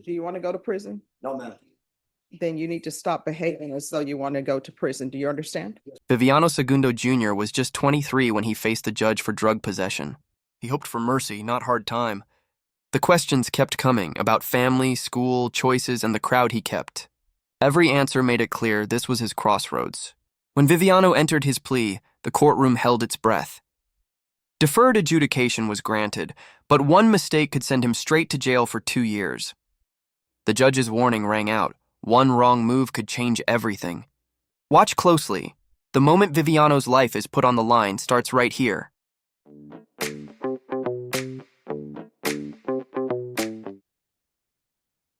Do you want to go to prison? No, ma'am. Then you need to stop behaving as though you want to go to prison. Do you understand? Viviano Segundo Jr. was just 23 when he faced the judge for drug possession. He hoped for mercy, not hard time. The questions kept coming about family, school, choices, and the crowd he kept. Every answer made it clear this was his crossroads. When Viviano entered his plea, the courtroom held its breath. Deferred adjudication was granted, but one mistake could send him straight to jail for 2 years. The judge's warning rang out. One wrong move could change everything. Watch closely. The moment Viviano's life is put on the line starts right here.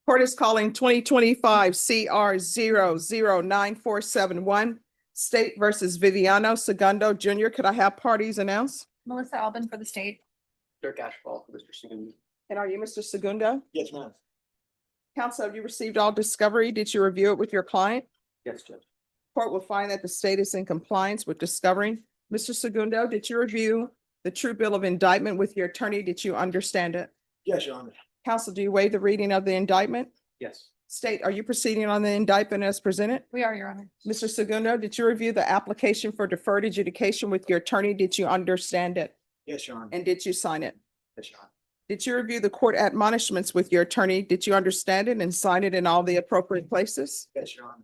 Court is calling 2025 CR 009471, State versus Viviano Segundo Jr. Could I have parties announced? Melissa Albin for the state. Dirk Ashfall for Mr. Segundo. And are you Mr. Segundo? Yes, ma'am. Counsel, have you received all discovery? Did you review it with your client? Yes, Judge. Court will find that the state is in compliance with discovery. Mr. Segundo, did you review the true bill of indictment with your attorney? Did you understand it? Yes, Your Honor. Counsel, do you waive the reading of the indictment? Yes. State, are you proceeding on the indictment as presented? We are, Your Honor. Mr. Segundo, did you review the application for deferred adjudication with your attorney? Did you understand it? Yes, Your Honor. And did you sign it? Yes, Your Honor. Did you review the court admonishments with your attorney? Did you understand it and sign it in all the appropriate places? Yes, Your Honor.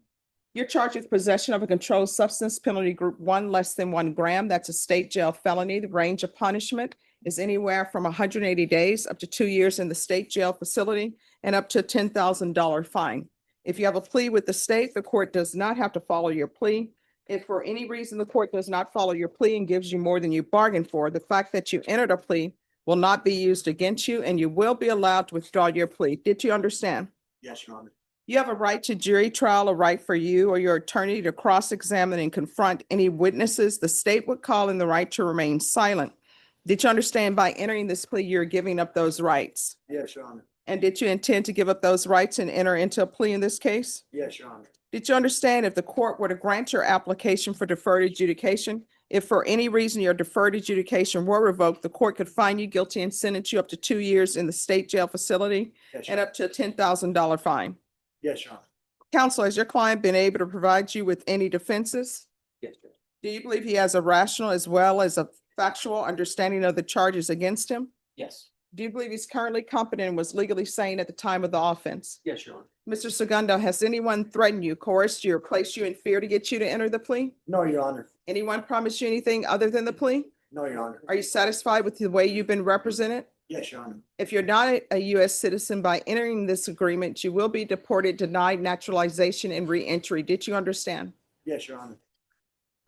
You're charged with possession of a controlled substance, penalty group 1, less than 1 gram. That's a state jail felony. The range of punishment is anywhere from 180 days up to 2 years in the state jail facility and up to a $10,000 fine. If you have a plea with the state, the court does not have to follow your plea. If for any reason the court does not follow your plea and gives you more than you bargained for, the fact that you entered a plea will not be used against you and you will be allowed to withdraw your plea. Did you understand? Yes, Your Honor. You have a right to jury trial, a right for you or your attorney to cross-examine and confront any witnesses the state would call, and the right to remain silent. Did you understand by entering this plea, you're giving up those rights? Yes, Your Honor. And did you intend to give up those rights and enter into a plea in this case? Yes, Your Honor. Did you understand if the court were to grant your application for deferred adjudication, if for any reason your deferred adjudication were revoked, the court could find you guilty and sentence you up to 2 years in the state jail facility Yes, and Your Honor. up to a $10,000 fine? Yes, Your Honor. Counsel, has your client been able to provide you with any defenses? Yes, Judge. Do you believe he has a rational as well as a factual understanding of the charges against him? Yes. Do you believe he's currently competent and was legally sane at the time of the offense? Yes, Your Honor. Mr. Segundo, has anyone threatened you, coerced you, or placed you in fear to get you to enter the plea? No, Your Honor. Anyone promised you anything other than the plea? No, Your Honor. Are you satisfied with the way you've been represented? Yes, Your Honor. If you're not a U.S. citizen, by entering this agreement, you will be deported, denied naturalization, and re-entry. Did you understand? Yes, Your Honor.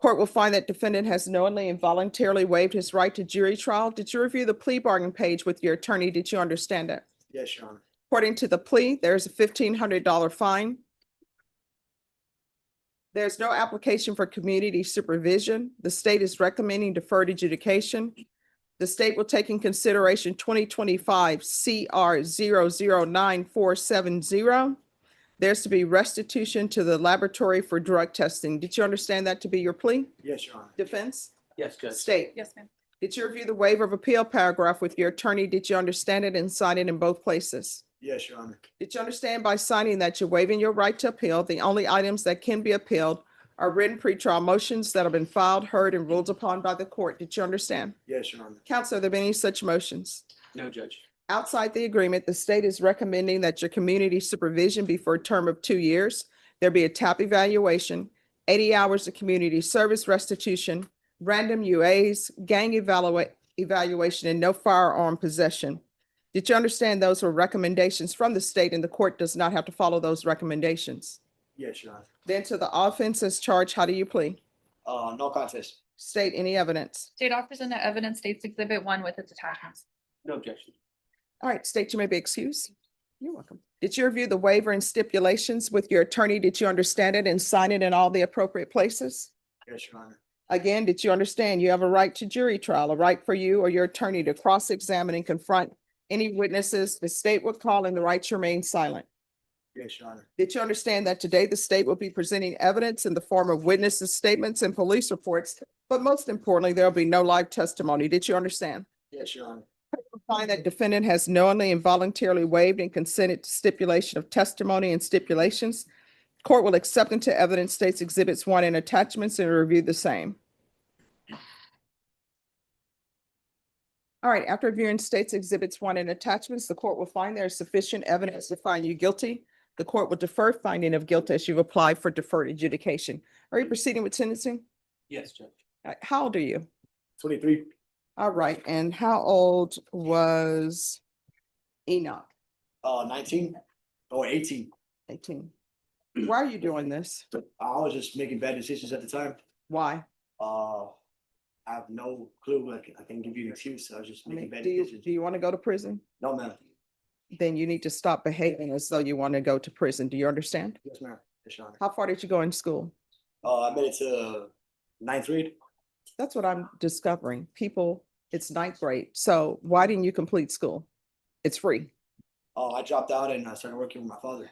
Court will find that defendant has knowingly and voluntarily waived his right to jury trial. Did you review the plea bargain page with your attorney? Did you understand it? Yes, Your Honor. According to the plea, there's a $1,500 fine. There's no application for community supervision. The state is recommending deferred adjudication. The state will take in consideration 2025 CR 009470. There's to be restitution to the laboratory for drug testing. Did you understand that to be your plea? Yes, Your Honor. Defense? Yes, Judge. State? Yes, ma'am. Did you review the waiver of appeal paragraph with your attorney? Did you understand it and sign it in both places? Yes, Your Honor. Did you understand by signing that you're waiving your right to appeal? The only items that can be appealed are written pretrial motions that have been filed, heard, and ruled upon by the court. Did you understand? Yes, Your Honor. Counsel, have there been any such motions? No, Judge. Outside the agreement, the state is recommending that your community supervision be for a term of 2 years. There be a TAP evaluation, 80 hours of community service restitution, random UAs, gang evaluation, and no firearm possession. Did you understand those were recommendations from the state and the court does not have to follow those recommendations? Yes, Your Honor. Then to the offense as charged, how do you plead? No contest. State any evidence. State offers in the evidence states Exhibit 1 with its attachments. No objection. All right, state, you may be excused. You're welcome. Did you review the waiver and stipulations with your attorney? Did you understand it and sign it in all the appropriate places? Yes, Your Honor. Again, did you understand you have a right to jury trial, a right for you or your attorney to cross-examine and confront any witnesses the state would call, and the right to remain silent? Yes, Your Honor. Did you understand that today the state will be presenting evidence in the form of witnesses' statements and police reports, but most importantly, there'll be no live testimony? Did you understand? Yes, Your Honor. Find that defendant has knowingly and voluntarily waived and consented to stipulation of testimony and stipulations. Court will accept into evidence states exhibits 1 and attachments and review the same. All right, after reviewing states exhibits 1 and attachments, the court will find there is sufficient evidence to find you guilty. The court will defer finding of guilt as you've applied for deferred adjudication. Are you proceeding with sentencing? Yes, Judge. How old are you? 23. All right, and how old was Enoch? 19 or 18. 18. Why are you doing this? I was just making bad decisions at the time. Why? I have no clue. I can give you an excuse. I was just I making mean, bad do decisions. you want to go to prison? No, ma'am. Then you need to stop behaving as though you want to go to prison. Do you understand? Yes, ma'am. Yes, Your Honor. How far did you go in school? I made it to 9th grade. That's what I'm discovering. People, it's 9th grade. So why didn't you complete school? It's free. I dropped out and I started working with my father.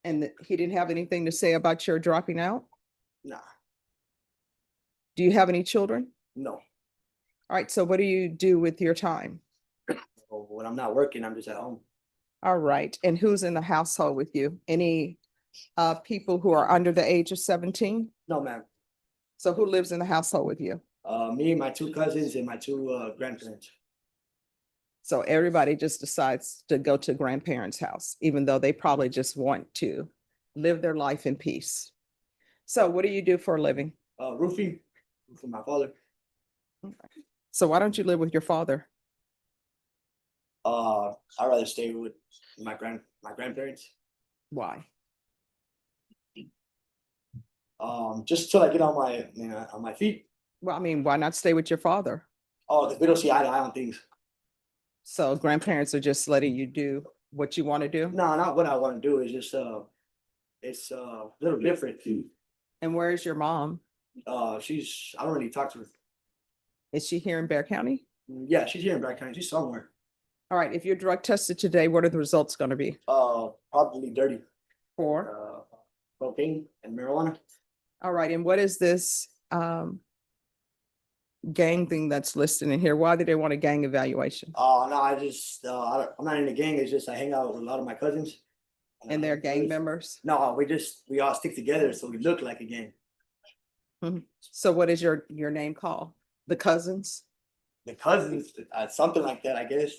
And he didn't have anything to say about your dropping out? Nah, Do you have any children? no. All right, so what do you do with your time? When I'm not working, I'm just at home. All right, and who's in the household with you? Any people who are under the age of 17? No, ma'am. So who lives in the household with you? Me, my 2 cousins, and my 2 grandparents. So everybody just decides to go to grandparents' house, even though they probably just want to live their life in peace. So what do you do for a living? Roofing for my father. So why don't you live with your father? I'd rather stay with my grandparents. Why? Just till I get on my feet. Well, I mean, why not stay with your father? Because we don't see eye to eye on things. So grandparents are just letting you do what you want to do? No, not what I want to do. It's just it's a little different. And where is your mom? I don't really talk to her. Is she here in Bear County? Yeah, she's here in Bragg County. She's somewhere. All right, if you're drug tested today, what are the results going to be? Probably dirty. For? Cocaine and marijuana. All right, and what is this gang thing that's listed in here? Why do they want a gang evaluation? No, I'm not in the gang. It's just I hang out with a lot of my cousins. And they're gang members? No, we all stick together so we look like a gang. So what is your name called? The Cousins? The cousins, something like that, I guess.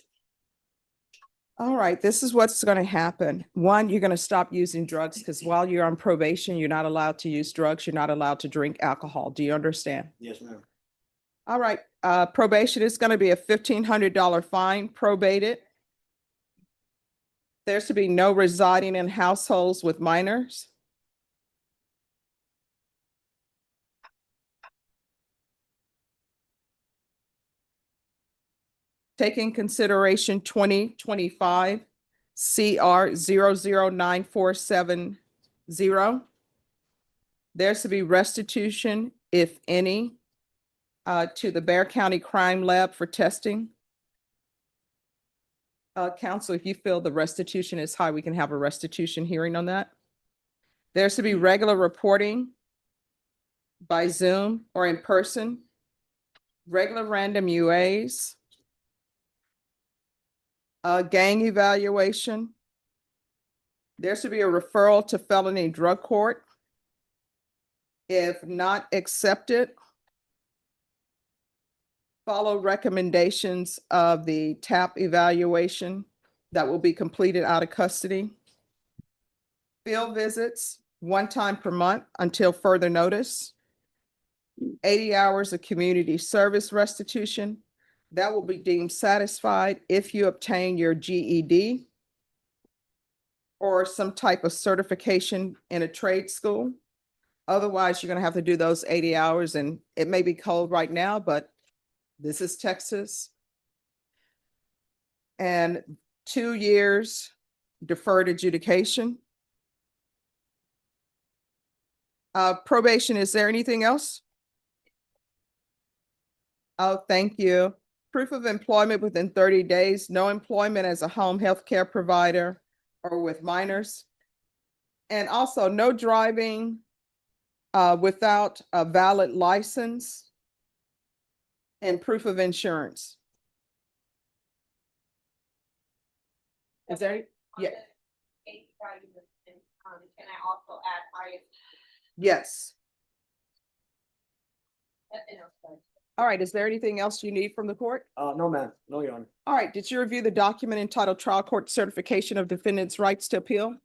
All right, this is what's going to happen. One, you're going to stop using drugs because while you're on probation, you're not allowed to use drugs. You're not allowed to drink alcohol. Do you understand? Yes, ma'am. All right, probation is going to be a $1,500 fine, probated. There's to be no residing in households with minors. Taking consideration 2025 CR 009470. There's to be restitution, if any, to the Bear County Crime Lab for testing. Counsel, if you feel the restitution is high, we can have a restitution hearing on that. There's to be regular reporting by Zoom or in person, regular random UAs, gang evaluation. There should be a referral to felony drug court. If not accepted, follow recommendations of the TAP evaluation that will be completed out of custody. Field visits 1 time per month until further notice. 80 hours of community service restitution. That will be deemed satisfied if you obtain your GED or some type of certification in a trade school. Otherwise, you're going to have to do those 80 hours, and it may be cold right now, but this is Texas. And 2 years deferred adjudication. Probation, is there anything else? Oh, thank you. Proof of employment within 30 days, no employment as a home health care provider or with minors. And also no driving without a valid license and proof of insurance. Is there, yeah, Can I also add yes. I? All right, is there anything else you need from the court? No, ma'am, no, Your Honor. All right, did you review the document entitled Trial Court Certification of Defendant's Rights to Appeal?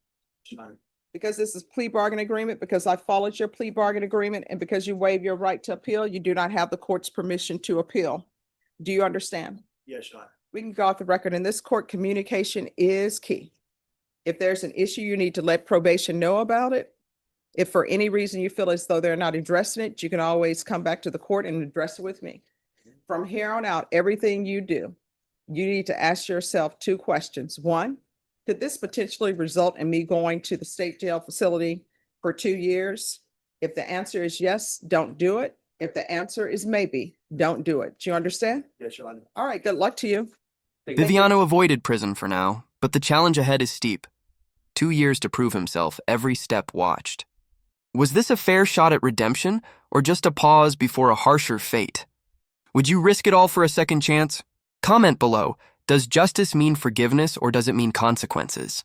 Your Honor. Because this is plea bargain agreement, because I followed your plea bargain agreement, and because you waive your right to appeal, you do not have the court's permission to appeal. Do you understand? Yes, Your Honor. We can go off the record. In this court, communication is key. If there's an issue, you need to let probation know about it. If for any reason you feel as though they're not addressing it, you can always come back to the court and address it with me. From here on out, everything you do, you need to ask yourself two questions. One, could this potentially result in me going to the state jail facility for 2 years? If the answer is yes, don't do it. If the answer is maybe, don't do it. Do you understand? Yes, Your Honor. All right, good luck to you. Viviano avoided prison for now, but the challenge ahead is steep. 2 years to prove himself, every step watched. Was this a fair shot at redemption, or just a pause before a harsher fate? Would you risk it all for a second chance? Comment below. Does justice mean forgiveness, or does it mean consequences?